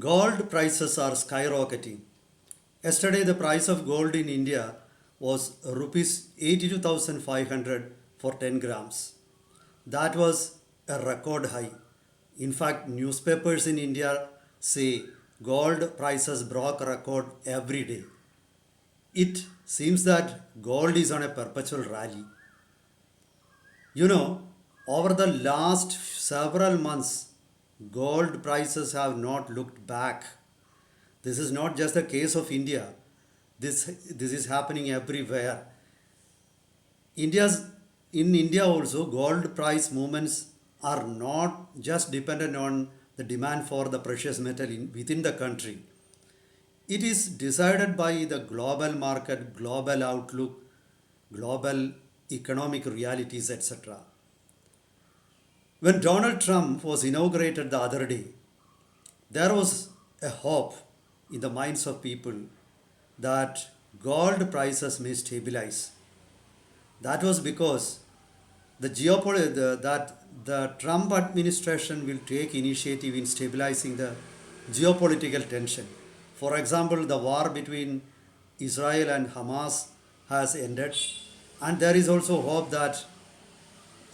Gold prices are skyrocketing. Yesterday, the price of gold in India was rupees 82,500 for 10 grams. That was a record high. In fact, newspapers in India say gold prices broke record every day. It seems that gold is on a perpetual rally. You know, over the last several months, gold prices have not looked back. This is not just the case of India. This is happening everywhere. India's in India also, gold price movements are not just dependent on the demand for the precious metal within the country. It is decided by the global market, global outlook, global economic realities, etc. When Donald Trump was inaugurated the other day, there was a hope in the minds of people that gold prices may stabilize. That was because that the Trump administration will take initiative in stabilizing the geopolitical tension. For example, the war between Israel and Hamas has ended, and there is also hope that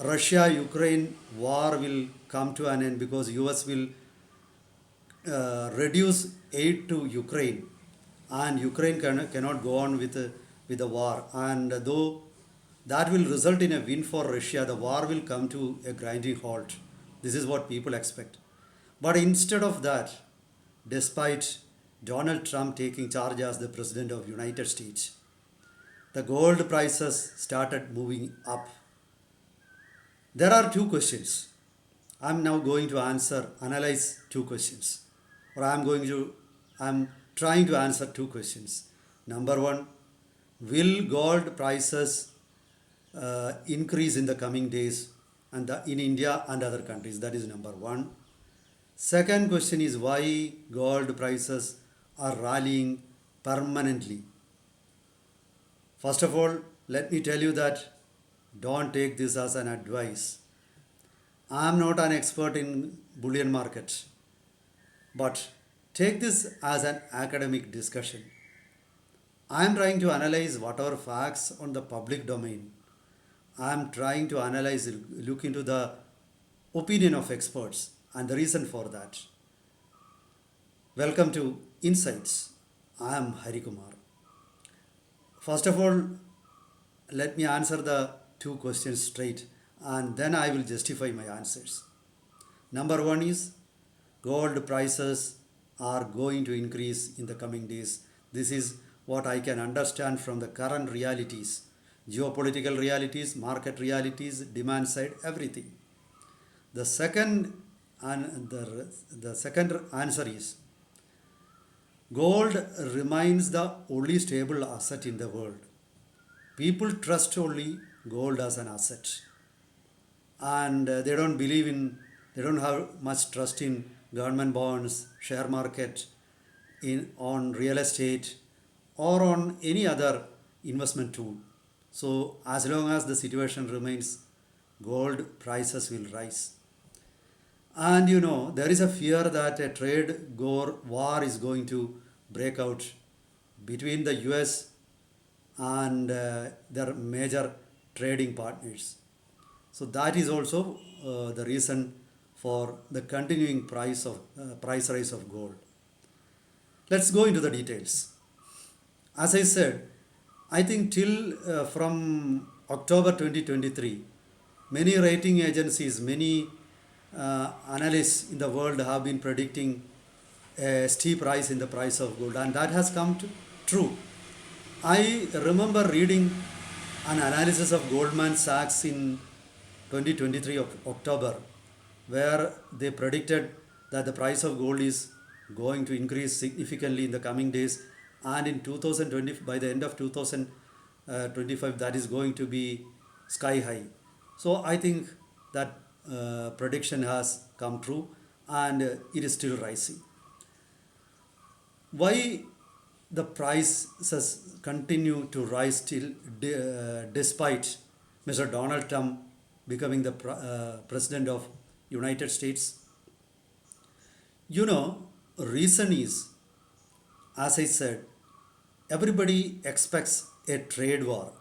Russia-Ukraine war will come to an end because US will reduce aid to Ukraine, and Ukraine cannot go on with the war. And though that will result in a win for Russia, the war will come to a grinding halt. This is what people expect. But instead of that, despite Donald Trump taking charge as the President of United States, the gold prices started moving up. There are two questions. I'm now going to analyze two questions. Or I'm trying to answer two questions. Number one, will gold prices increase in the coming days in India and other countries? That is number one. Second question is why gold prices are rallying permanently. First of all, let me tell you that don't take this as an advice. I am not an expert in bullion market, but take this as an academic discussion. I am trying to analyze whatever facts on the public domain. I am trying to look into the opinion of experts and the reason for that. Welcome to Insights. I am Hari Kumar. First of all, let me answer the two questions straight and then I will justify my answers. Number one is gold prices are going to increase in the coming days. This is what I can understand from the current realities, geopolitical realities, market realities, demand side, everything. The second the second answer is gold remains the only stable asset in the world. People trust only gold as an asset, and they don't have much trust in government bonds, share market, on real estate, or on any other investment tool. So as long as the situation remains, gold prices will rise. And there is a fear that a war is going to break out between the US and their major trading partners. So that is also the reason for the continuing price rise of gold. Let's go into the details. As I said, I think till from October 2023, many rating agencies, many analysts in the world have been predicting a steep rise in the price of gold, and that has come true. I remember reading an analysis of Goldman Sachs in 2023 of October, where they predicted that the price of gold is going to increase significantly in the coming days, and in 2020, by the end of 2025, that is going to be sky high. So I think that prediction has come true, and it is still rising. Why the prices continue to rise still despite Mr. Donald Trump becoming the president of United States? Reason is, as I said, everybody expects a trade war.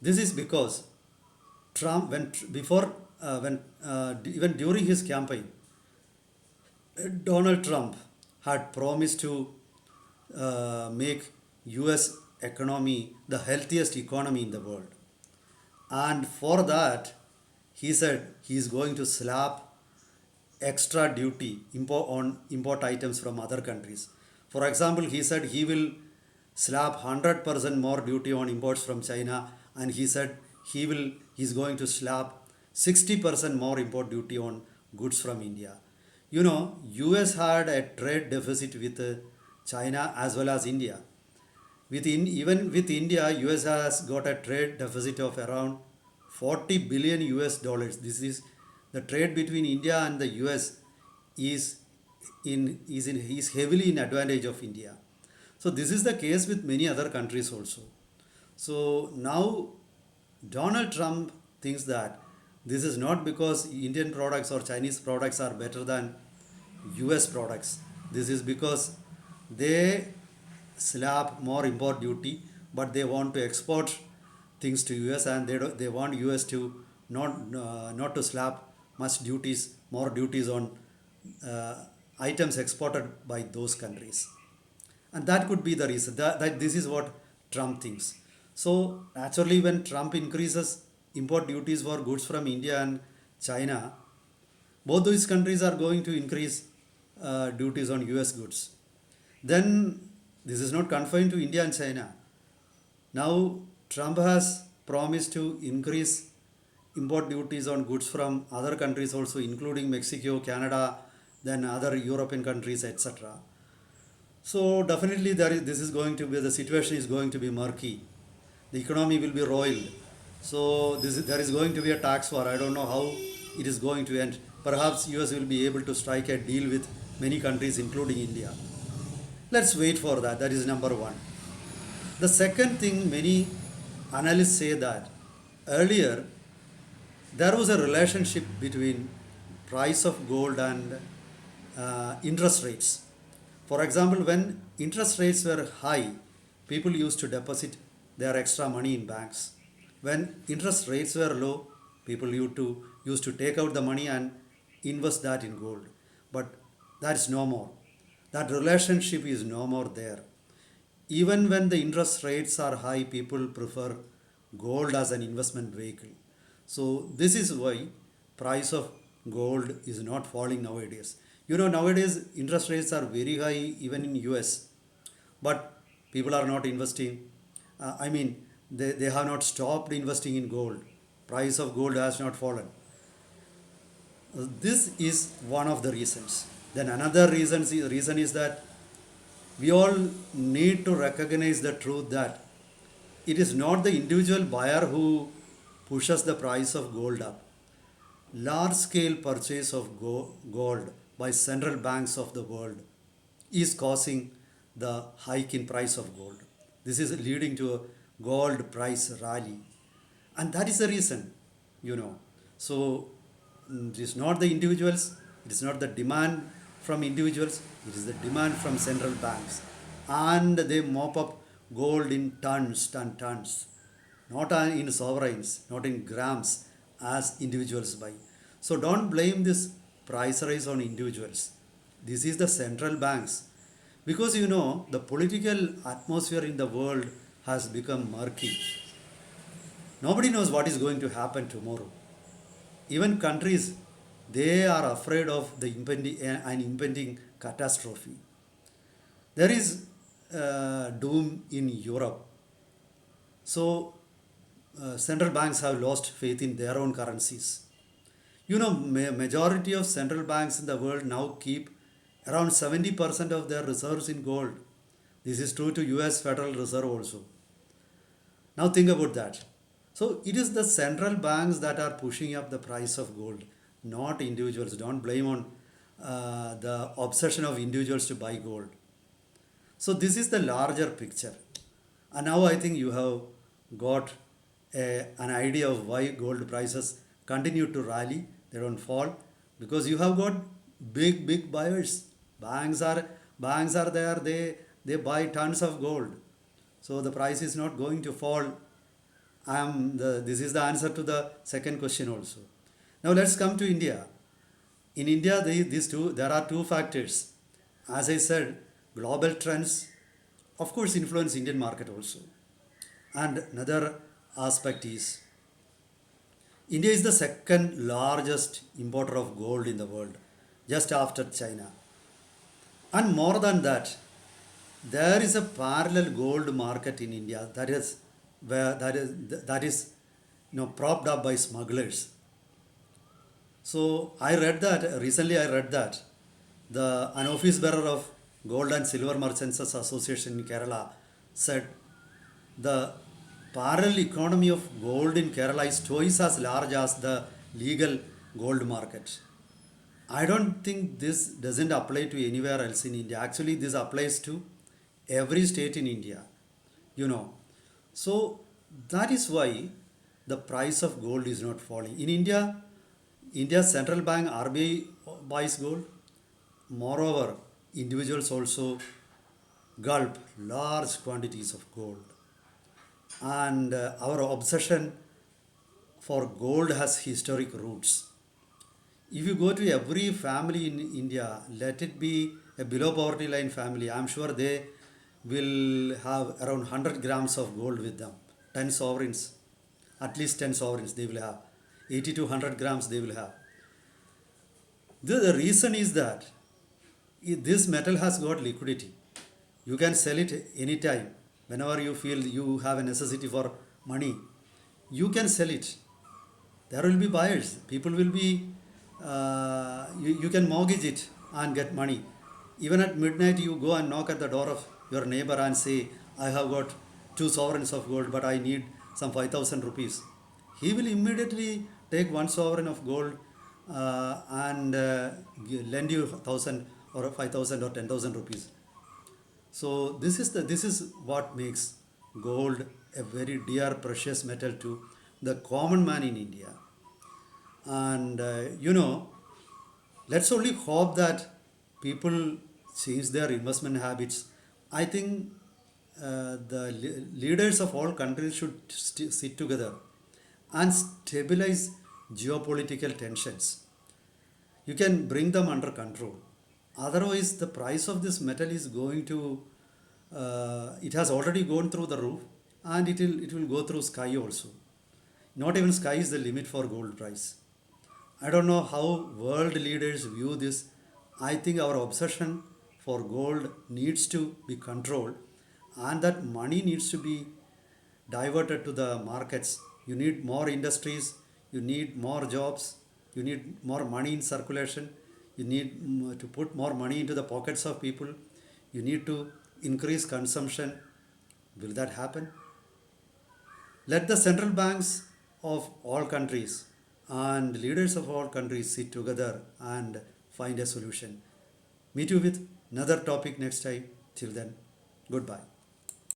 This is because Trump, even during his campaign, Donald Trump had promised to make U.S. economy the healthiest economy in the world, and for that, he said he is going to slap extra duty on import items from other countries. For example, he said he will slap 100% more duty on imports from China, and he said he's going to slap 60% more import duty on goods from India. You know, US had a trade deficit with China as well as India. Even with India, US has got a trade deficit of around 40 billion US dollars. This is the trade between India and the US is is heavily in advantage of India. So this is the case with many other countries also. So now Donald Trump thinks that this is not because Indian products or Chinese products are better than US products. This is because they slap more import duty, but they want to export things to US, and they want US to not to slap much duties, more duties on uh, items exported by those countries. And that could be the reason that this is what Trump thinks. So naturally, when Trump increases import duties for goods from India and China, both these countries are going to increase duties on US goods. Then this is not confined to India and China. Now Trump has promised to increase import duties on goods from other countries also, including Mexico, Canada, then other European countries, etc. So definitely this is going to be, the situation is going to be murky. The economy will be roiled. So there is going to be a tax war. I don't know how it is going to end. Perhaps US will be able to strike a deal with many countries, including India. Let's wait for that. That is number one. The second thing, many analysts say that earlier there was a relationship between price of gold and interest rates. For example, when interest rates were high, people used to deposit their extra money in banks. When interest rates were low, people used to take out the money and invest that in gold. But that is no more. That relationship is no more there. Even when the interest rates are high, people prefer gold as an investment vehicle. So this is why price of gold is not falling nowadays. You know, nowadays interest rates are very high even in US, but people are not investing. They have not stopped investing in gold. Price of gold has not fallen. This is one of the reasons. Then another reason is that we all need to recognize the truth that it is not the individual buyer who pushes the price of gold up. Large scale purchase of gold by central banks of the world is causing the hike in price of gold. This is leading to a gold price rally. And that is the reason, you know. So it is not the individuals, it is not the demand from individuals, it is the demand from central banks. And they mop up gold in tons and tons, not in sovereigns, not in grams as individuals buy. So don't blame this price rise on individuals. This is the central banks. Because you know, the political atmosphere in the world has become murky. Nobody knows what is going to happen tomorrow. Even countries, they are afraid of an impending catastrophe. There is doom in Europe. So central banks have lost faith in their own currencies. You know, majority of central banks in the world now keep around 70% of their reserves in gold. This is true to US Federal Reserve also. Now think about that. So it is the central banks that are pushing up the price of gold, not individuals. Don't blame on the obsession of individuals to buy gold. So this is the larger picture. And now I think you have got an idea of why gold prices continue to rally, they don't fall, because you have got big buyers. Banks are banks are there. They buy tons of gold, so the price is not going to fall. This is the answer to the second question also. Now let's come to India. In India, there are two factors. As I said, global trends, of course, influence Indian market also. And another aspect is India is the second largest importer of gold in the world, just after China. And more than that, there is a parallel gold market in India that is propped up by smugglers. So I read that recently. I read that an office bearer of Gold and Silver Merchants Association in Kerala said the parallel economy of gold in Kerala is twice as large as the legal gold market. I don't think this doesn't apply to anywhere else in India. Actually, this applies to every state in India, you know. So that is why the price of gold is not falling. In India, India's central bank RBI buys gold. Moreover, individuals also gulp large quantities of gold. And our obsession for gold has historic roots. If you go to every family in India, let it be a below poverty line family, I'm sure they will have around 100 grams of gold with them. 10 sovereigns, at least 10 sovereigns they will have. 80 to 100 grams they will have. The reason is that this metal has got liquidity. You can sell it anytime. Whenever you feel you have a necessity for money, you can sell it. There will be buyers. People will be, you can mortgage it and get money. Even at midnight, you go and knock at the door of your neighbor and say, I have got 2 sovereigns of gold, but I need some 5,000 rupees. He will immediately take 1 sovereign of gold and lend you 1,000 or 5,000 or 10,000 rupees. So this is what makes gold a very dear precious metal to the common man in India. And let's only hope that people change their investment habits. I think the leaders of all countries should sit together and stabilize geopolitical tensions. You can bring them under control. Otherwise, the price of this metal is going to, it has already gone through the roof, and it will go through sky also. Not even sky is the limit for gold price. I don't know how world leaders view this. I think our obsession for gold needs to be controlled, and that money needs to be diverted to the markets. You need more industries, you need more jobs, you need more money in circulation, you need to put more money into the pockets of people, you need to increase consumption. Will that happen? Let the central banks of all countries and leaders of all countries sit together and find a solution. Meet you with another topic next time. Till then, goodbye.